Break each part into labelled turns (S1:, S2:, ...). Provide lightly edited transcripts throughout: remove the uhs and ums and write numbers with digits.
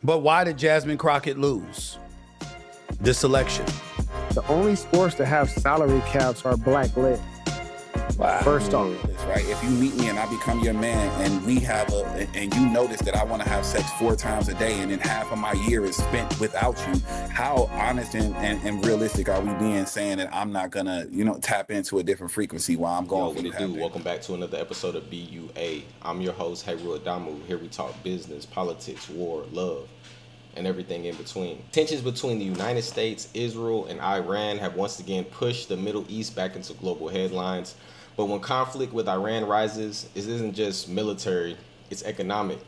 S1: But why did Jasmine Crockett lose this election?
S2: The only sports that have salary caps are black-led.
S3: Wow.
S2: First off,
S3: That's right. If you meet me and I become your man, and we have and you notice that I want to have sex 4 times a day, and then half of my year is spent without you, how honest and realistic are we being saying that I'm not gonna, tap into a different frequency while I'm going?
S4: Yo, what it do? Welcome back to another episode of BUA. I'm your host, Heru Adamu. Here we talk business, politics, war, love, and everything in between. Tensions between the United States, Israel, and Iran have once again pushed the Middle East back into global headlines. But when conflict with Iran rises, it isn't just military, it's economic.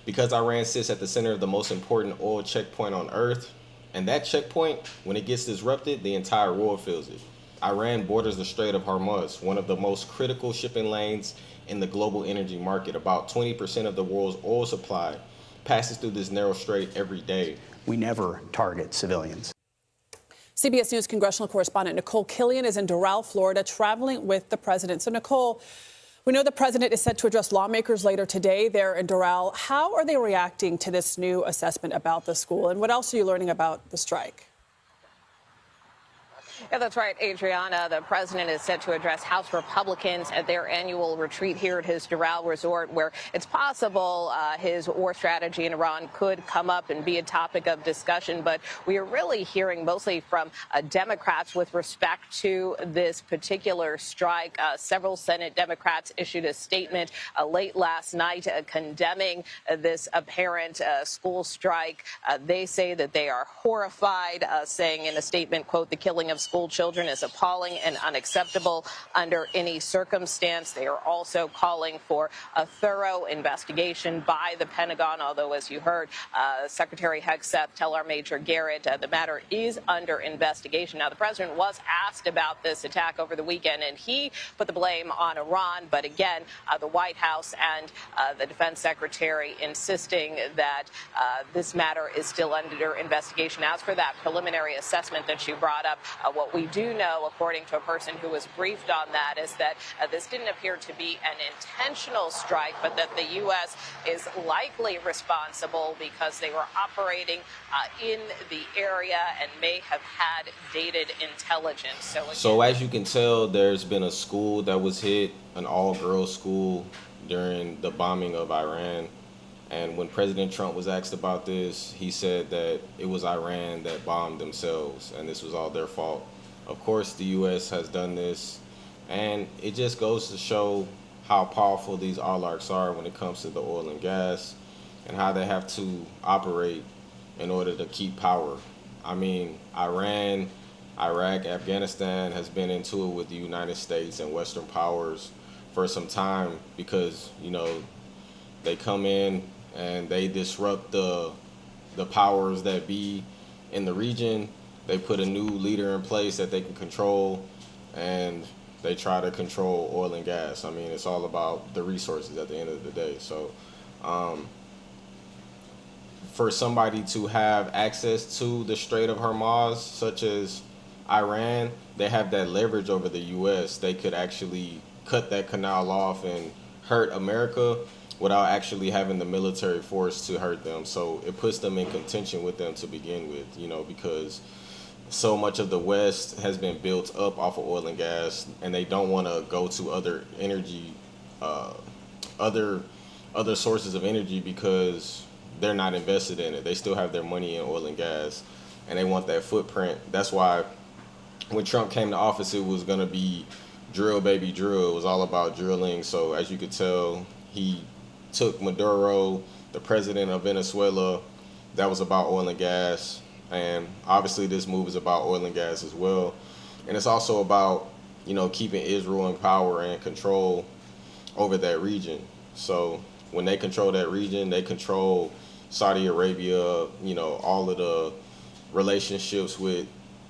S4: Because Iran sits at the center of the most important oil checkpoint on Earth, and that checkpoint, when it gets disrupted, the entire world feels it. Iran borders the Strait of Hormuz, one of the most critical shipping lanes in the global energy market. About 20% of the world's oil supply passes through this narrow strait every day.
S5: We never target civilians.
S6: CBS News congressional correspondent Nicole Killian is in Doral, Florida, traveling with the president. So, Nicole, we know the president is set to address lawmakers later today there in Doral. How are they reacting to this new assessment about the school? And what else are you learning about the strike?
S7: Yeah, that's right, Adriana. The president is set to address House Republicans at their annual retreat here at his Doral resort, where it's possible his war strategy in Iran could come up and be a topic of discussion. But we are really hearing mostly from Democrats with respect to this particular strike. Several Senate Democrats issued a statement late last night condemning this apparent school strike. They say that they are horrified, saying in a statement, quote, "The killing of school children is appalling and unacceptable under any circumstance." They are also calling for a thorough investigation by the Pentagon, although, as you heard Secretary Hegseth tell our Major Garrett, the matter is under investigation. Now, the president was asked about this attack over the weekend, and he put the blame on Iran. But again, the White House and the defense secretary insisting that this matter is still under investigation. As for that preliminary assessment that you brought up, what we do know, according to a person who was briefed on that, is that this didn't appear to be an intentional strike, but that the U.S. is likely responsible because they were operating in the area and may have had dated intelligence.
S4: So as you can tell, there's been a school that was hit, an all-girls school, during the bombing of Iran. And when President Trump was asked about this, he said that it was Iran that bombed themselves and this was all their fault. Of course, the U.S. has done this, and it just goes to show how powerful these oligarchs are when it comes to the oil and gas and how they have to operate in order to keep power. I mean, Iran, Iraq, Afghanistan has been into it with the United States and Western powers for some time because, they come in and they disrupt the powers that be in the region. They put a new leader in place that they can control, and they try to control oil and gas. I mean, it's all about the resources at the end of the day. So for somebody to have access to the Strait of Hormuz, such as Iran, they have that leverage over the U.S. They could actually cut that canal off and hurt America without actually having the military force to hurt them. So it puts them in contention with them to begin with, because so much of the West has been built up off of oil and gas, and they don't want to go to other energy, other sources of energy because they're not invested in it. They still have their money in oil and gas, and they want that footprint. That's why when Trump came to office, it was going to be drill, baby, drill. It was all about drilling. So as you could tell, he took Maduro, the president of Venezuela. That was about oil and gas. And obviously this move is about oil and gas as well. And it's also about, keeping Israel in power and control over that region. So when they control that region, they control Saudi Arabia, all of the relationships with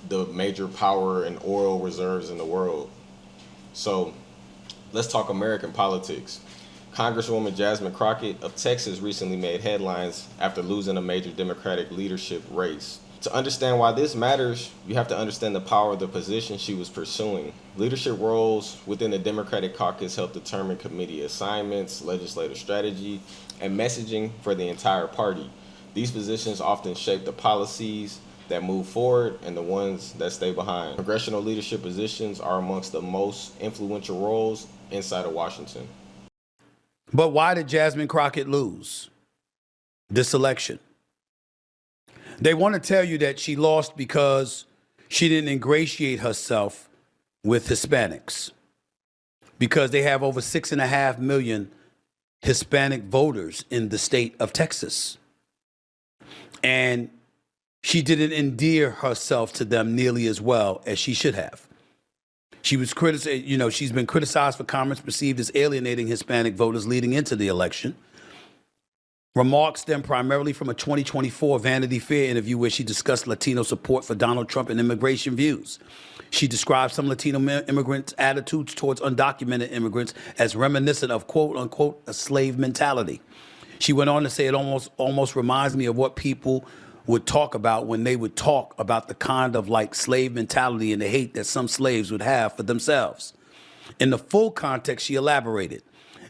S4: the major power and oil reserves in the world. So let's talk American politics. Congresswoman Jasmine Crockett of Texas recently made headlines after losing a major Democratic leadership race. To understand why this matters, you have to understand the power of the position she was pursuing. Leadership roles within the Democratic caucus help determine committee assignments, legislative strategy, and messaging for the entire party. These positions often shape the policies that move forward and the ones that stay behind. Congressional leadership positions are amongst the most influential roles inside of Washington.
S1: But why did Jasmine Crockett lose this election? They want to tell you that she lost because she didn't ingratiate herself with Hispanics, because they have over 6.5 million Hispanic voters in the state of Texas. And she didn't endear herself to them nearly as well as she should have. She was criticized, she's been criticized for comments perceived as alienating Hispanic voters leading into the election. Remarks stem primarily from a 2024 Vanity Fair interview where she discussed Latino support for Donald Trump and immigration views. She described some Latino immigrants' attitudes towards undocumented immigrants as reminiscent of, quote unquote, a slave mentality. She went on to say it almost reminds me of what people would talk about when they would talk about the kind of like slave mentality and the hate that some slaves would have for themselves. In the full context, she elaborated.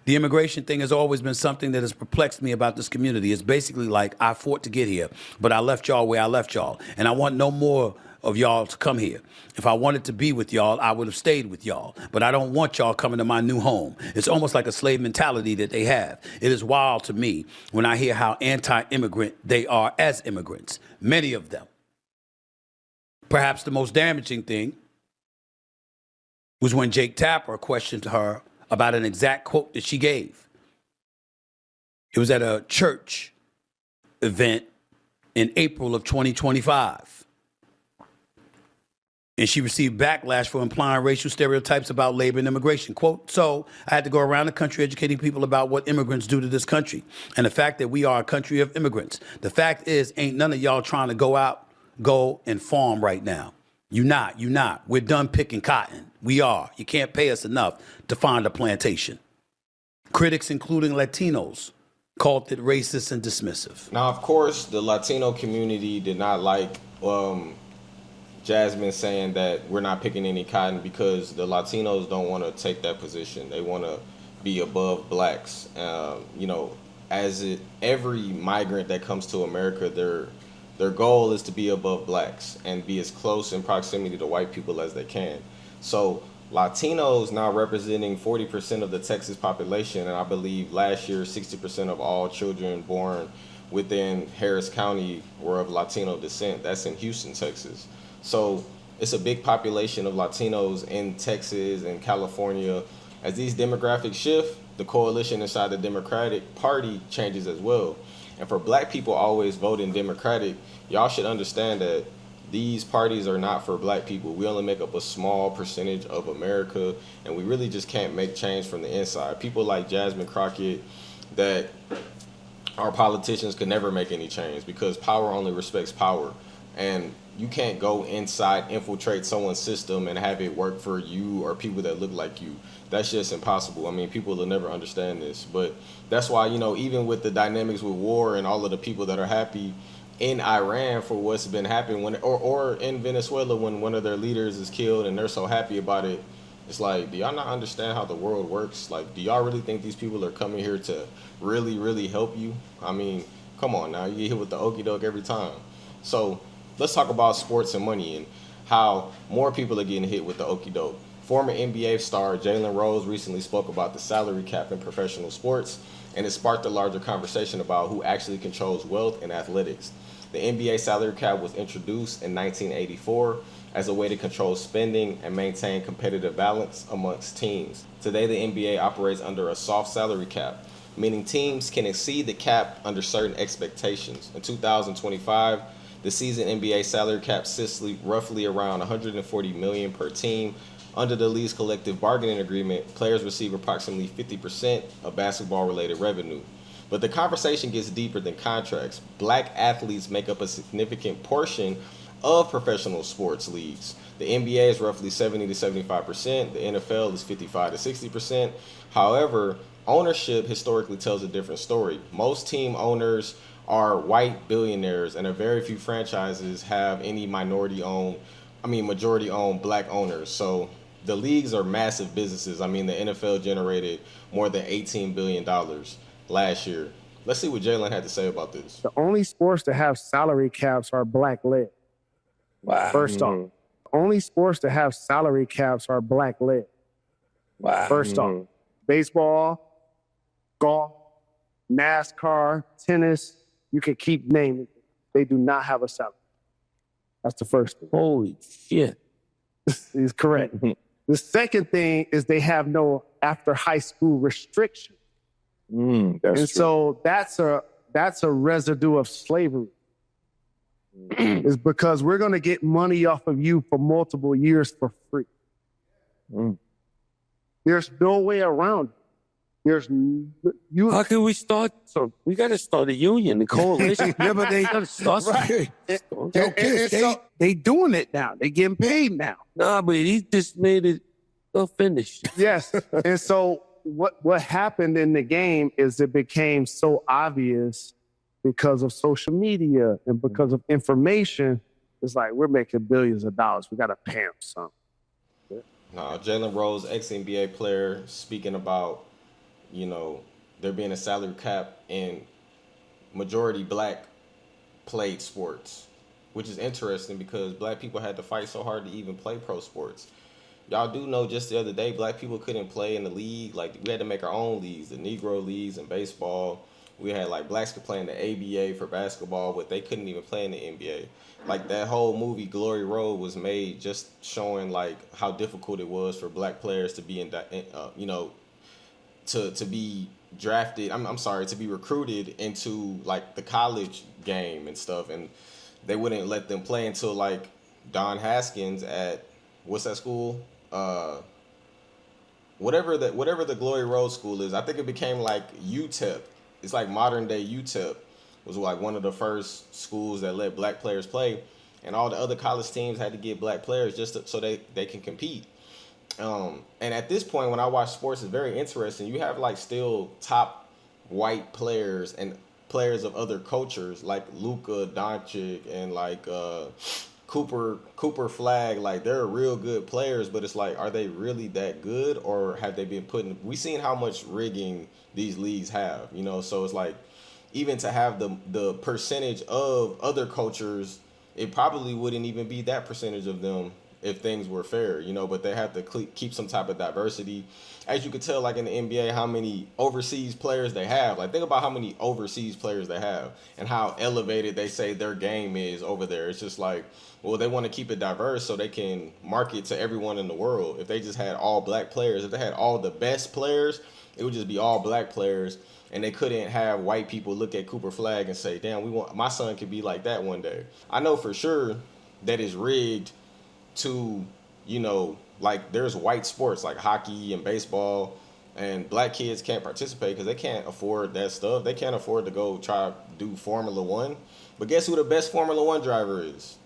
S1: The immigration thing has always been something that has perplexed me about this community. It's basically like, I fought to get here, but I left y'all where I left y'all. And I want no more of y'all to come here. If I wanted to be with y'all, I would have stayed with y'all. But I don't want y'all coming to my new home. It's almost like a slave mentality that they have. It is wild to me when I hear how anti-immigrant they are as immigrants, many of them. Perhaps the most damaging thing was when Jake Tapper questioned her about an exact quote that she gave. It was at a church event in April of 2025. And she received backlash for implying racial stereotypes about labor and immigration. Quote, so I had to go around the country educating people about what immigrants do to this country and the fact that we are a country of immigrants. The fact is, ain't none of y'all trying to go and farm right now. You not. We're done picking cotton. We are. You can't pay us enough to find a plantation. Critics, including Latinos, called it racist and dismissive.
S4: Now, of course, the Latino community did not like Jasmine saying that we're not picking any cotton, because the Latinos don't want to take that position. They want to be above blacks. Every migrant that comes to America, their goal is to be above blacks and be as close in proximity to white people as they can. So Latinos now representing 40% of the Texas population, and I believe last year 60% of all children born within Harris County were of Latino descent. That's in Houston, Texas. So it's a big population of Latinos in Texas and California. As these demographics shift, the coalition inside the Democratic Party changes as well. And for black people always voting Democratic, y'all should understand that these parties are not for black people. We only make up a small percentage of America, and we really just can't make change from the inside. People like Jasmine Crockett, that our politicians could never make any change, because power only respects power. And you can't go inside, infiltrate someone's system and have it work for you or people that look like you. That's just impossible. I mean, people will never understand this. But that's why, even with the dynamics with war and all of the people that are happy in Iran for what's been happening, or in Venezuela when one of their leaders is killed and they're so happy about it, it's like, do y'all not understand how the world works? Like, do y'all really think these people are coming here to really, really help you? I mean, come on now, you get hit with the okie doke every time. So let's talk about sports and money and how more people are getting hit with the okie doke. Former NBA star Jalen Rose recently spoke about the salary cap in professional sports, and it sparked a larger conversation about who actually controls wealth in athletics. The NBA salary cap was introduced in 1984 as a way to control spending and maintain competitive balance amongst teams. Today, the NBA operates under a soft salary cap, meaning teams can exceed the cap under certain expectations. In 2025, the season NBA salary cap sits roughly around $140 million per team. Under the league's collective bargaining agreement, players receive approximately 50% of basketball-related revenue. But the conversation gets deeper than contracts. Black athletes make up a significant portion of professional sports leagues. The NBA is roughly 70 to 75%. The NFL is 55 to 60%. However, ownership historically tells a different story. Most team owners are white billionaires, and a very few franchises have any majority-owned black owners. So the leagues are massive businesses. I mean, the NFL generated more than $18 billion last year. Let's see what Jalen had to say about this.
S2: The only sports that have salary caps are black-led.
S8: Wow.
S2: First off. Only sports that have salary caps are black-led.
S8: Wow.
S2: First off. Baseball, golf, NASCAR, tennis, you can keep naming. They do not have a salary. That's the first thing.
S8: Holy shit.
S2: Is correct. The second thing is they have no after high school restriction. So that's a residue of slavery. It's because we're going to get money off of you for multiple years for free. There's no way around it.
S8: How can we start? So we got to start a union, a coalition.
S2: Yeah, but they
S8: got to start.
S2: Right.
S8: Okay,
S2: they doing it now. They getting paid now.
S8: Nah, but he just made it finished.
S2: Yes. And so what happened in the game is it became so obvious because of social media and because of information. It's like, we're making billions of dollars. We got to pay them something.
S4: Jalen Rose, ex-NBA player, speaking about, there being a salary cap in majority black played sports, which is interesting because black people had to fight so hard to even play pro sports. Y'all do know just the other day, black people couldn't play in the league. Like, we had to make our own leagues, the Negro leagues in baseball. We had, blacks could play in the ABA for basketball, but they couldn't even play in the NBA. Like, that whole movie, Glory Road, was made just showing, how difficult it was for black players to be to be drafted. To be recruited into, the college game and stuff. And they wouldn't let them play until, Don Haskins at, what's that school? Whatever the Glory Road school is. I think it became UTEP. It's like modern day UTEP was one of the first schools that let black players play, and all the other college teams had to get black players just so they can compete. And at this point, when I watch sports, it's very interesting. You have still top white players and players of other cultures like Luka Doncic and Cooper Flag. They're real good players, but it's are they really that good, or have they been we seen how much rigging these leagues have, so it's even to have the percentage of other cultures, it probably wouldn't even be that percentage of them if things were fair, but they have to keep some type of diversity. As you could tell, in the NBA, how many overseas players they have. Think about how many overseas players they have and how elevated they say their game is over there. It's just well, they want to keep it diverse so they can market to everyone in the world. If they just had all black players, if they had all the best players, it would just be all black players, and they couldn't have white people look at Cooper Flag and say, damn, my son could be like that one day. I know for sure that it's rigged to, there's white sports like hockey and baseball, and black kids can't participate because they can't afford that stuff. They can't afford to go try to do Formula One. But guess who the best Formula One driver is?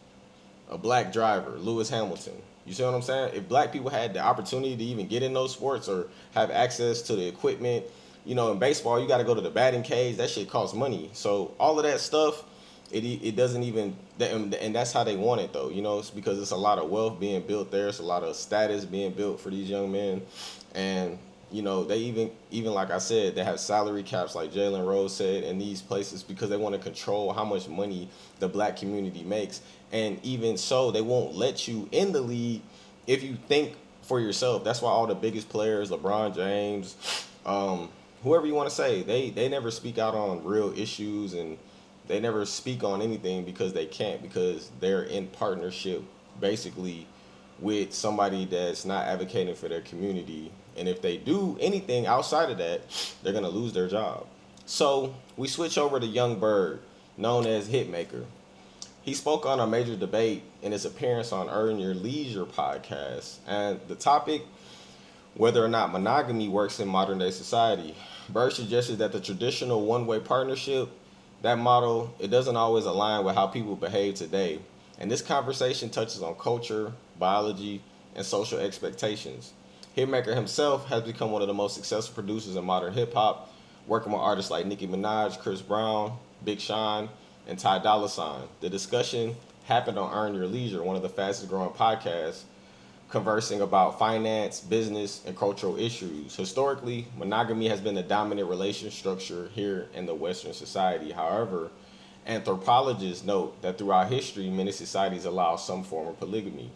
S4: A black driver, Lewis Hamilton. You see what I'm saying? If black people had the opportunity to even get in those sports or have access to the equipment, in baseball, you got to go to the batting cage. That shit costs money. So all of that stuff, it doesn't even, and that's how they want it though. It's because it's a lot of wealth being built there. It's a lot of status being built for these young men. And, they even like I said, they have salary caps like Jalen Rose said in these places because they want to control how much money the black community makes. And even so, they won't let you in the league if you think for yourself. That's why all the biggest players, LeBron James, whoever you want to say, they never speak out on real issues, and they never speak on anything because they can't, because they're in partnership basically with somebody that's not advocating for their community. And if they do anything outside of that, they're going to lose their job. So we switch over to Young Berg, known as Hitmaka. He spoke on a major debate in his appearance on Earn Your Leisure podcast. And the topic, whether or not monogamy works in modern day society. Berg suggested that the traditional one-way partnership, that model, it doesn't always align with how people behave today. And this conversation touches on culture, biology, and social expectations. Hitmaka himself has become one of the most successful producers in modern hip-hop, working with artists like Nicki Minaj, Chris Brown, Big Sean, and Ty Dolla $ign. The discussion happened on Earn Your Leisure, one of the fastest growing podcasts conversing about finance, business, and cultural issues. Historically, monogamy has been the dominant relation structure here in the Western society. However, anthropologists note that throughout history, many societies allow some form of polygamy.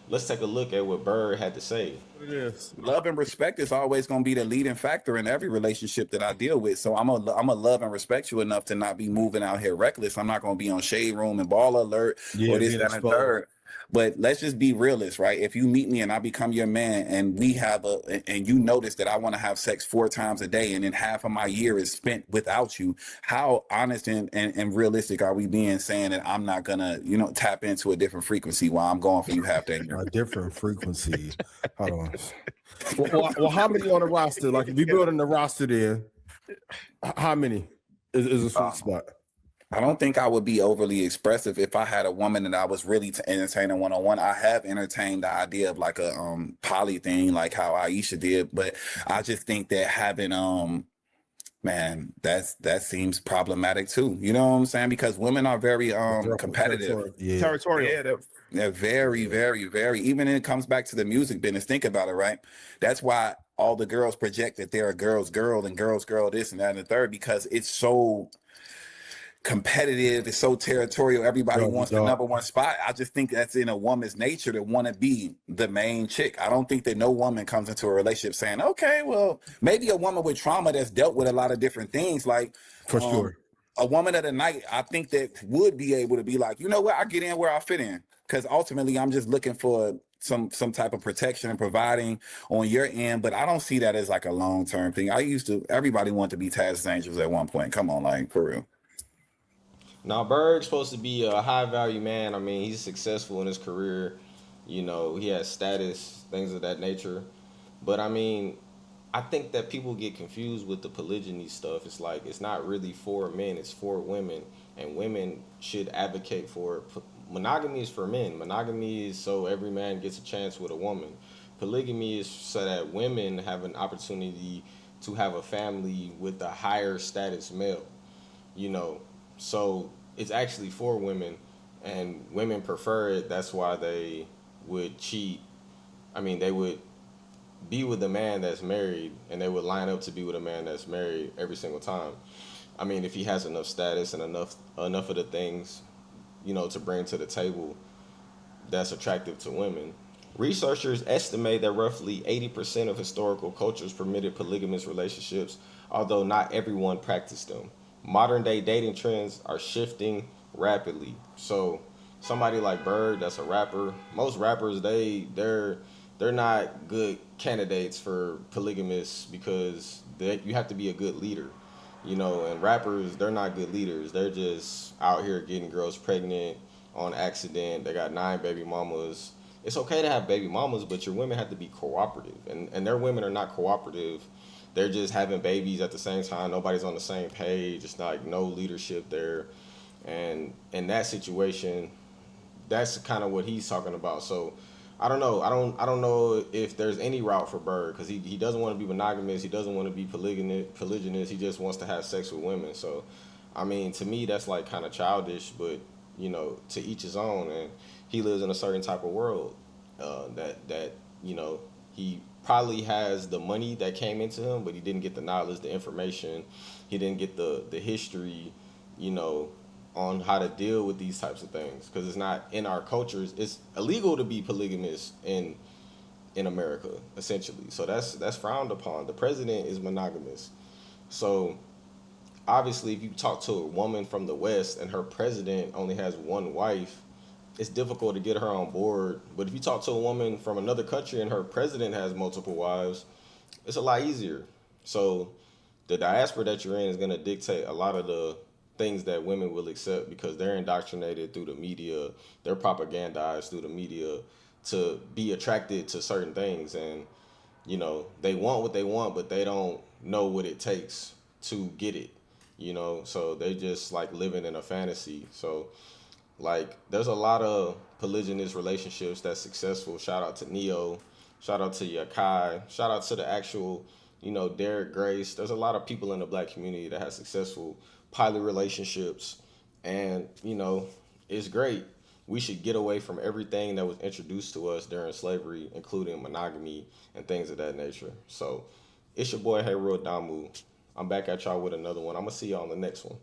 S4: Let's take a look at what Berg had to say.
S9: It is.
S3: Love and respect is always going to be the leading factor in every relationship that I deal with. So I'm a love and respect you enough to not be moving out here reckless. I'm not going to be on Shade Room and Ball Alert or this, that, and third. But let's just be realist, right? If you meet me and I become your man and we have and you notice that I want to have sex 4 times a day and then half of my year is spent without you, how honest and realistic are we being saying that I'm not going to, tap into a different frequency while I'm going for you half that year?
S9: A different frequency. Hold on. Well, how many on the roster? Like, if you building the roster there, how many is a sweet spot?
S3: I don't think I would be overly expressive if I had a woman that I was really entertaining one-on-one. I have entertained the idea of like a poly thing, like how Aisha did, but I just think that having man, that seems problematic too. You know what I'm saying? Because women are very competitive.
S2: Territorial.
S3: Yeah, they're very, very, very. Even when it comes back to the music business, think about it, right? That's why all the girls project that they're a girl's girl and girl's girl this and that and the third, because it's so competitive, it's so territorial, everybody wants the number one spot. I just think that's in a woman's nature to want to be the main chick. I don't think that no woman comes into a relationship saying, okay, well, maybe a woman with trauma that's dealt with a lot of different things, like
S9: for sure,
S3: a woman of the night, I think that would be able to be like, you know what, I get in where I fit in, because ultimately I'm just looking for some type of protection and providing on your end, but I don't see that as like a long-term thing. Everybody wanted to be Taz's Angels at one point. Come on, like, for real.
S4: Now, Berg's supposed to be a high value man. I mean, he's successful in his career. You know, he has status, things of that nature. But I mean, I think that people get confused with the polygyny stuff. It's like, it's not really for men, it's for women. And women should advocate for it. Monogamy is for men. Monogamy is so every man gets a chance with a woman. Polygamy is so that women have an opportunity to have a family with a higher status male, you know. So it's actually for women, and women prefer it. That's why they would cheat. I mean, they would be with a man that's married, and they would line up to be with a man that's married every single time. I mean, if he has enough status and enough of the things, you know, to bring to the table that's attractive to women. Researchers estimate that roughly 80% of historical cultures permitted polygamous relationships, although not everyone practiced them. Modern day dating trends are shifting rapidly. So somebody like Berg, that's a rapper, most rappers, they're not good candidates for polygamists because you have to be a good leader, you know, and rappers, they're not good leaders. They're just out here getting girls pregnant on accident. They got 9 baby mamas. It's okay to have baby mamas, but your women have to be cooperative, and their women are not cooperative. They're just having babies at the same time. Nobody's on the same page. It's like no leadership there. And in that situation, that's kind of what he's talking about. So I don't know. I don't know if there's any route for Berg, because he doesn't want to be monogamous. He doesn't want to be polygynous. He just wants to have sex with women. So, I mean, to me, that's like kind of childish, but, you know, to each his own. And he lives in a certain type of world that, you know, he probably has the money that came into him, but he didn't get the knowledge, the information. He didn't get the history, you know, on how to deal with these types of things, because it's not in our cultures. It's illegal to be polygamous in America, essentially. So that's frowned upon. The president is monogamous. So obviously, if you talk to a woman from the West and her president only has one wife, it's difficult to get her on board. But if you talk to a woman from another country and her president has multiple wives, it's a lot easier. So the diaspora that you're in is going to dictate a lot of the things that women will accept, because they're indoctrinated through the media, they're propagandized through the media to be attracted to certain things. And, you know, they want what they want, but they don't know what it takes to get it, you know? So they just like living in a fantasy. So like, there's a lot of polygynous relationships that's successful. Shout out to Neo. Shout out to Yakai. Shout out to the actual, you know, Derek Grace. There's a lot of people in the black community that have successful poly relationships. And, you know, it's great. we should get away from everything that was introduced to us during slavery, including monogamy and things of that nature. So it's your boy Heru Adamu. I'm back at y'all with another one. I'm gonna see y'all on the next one.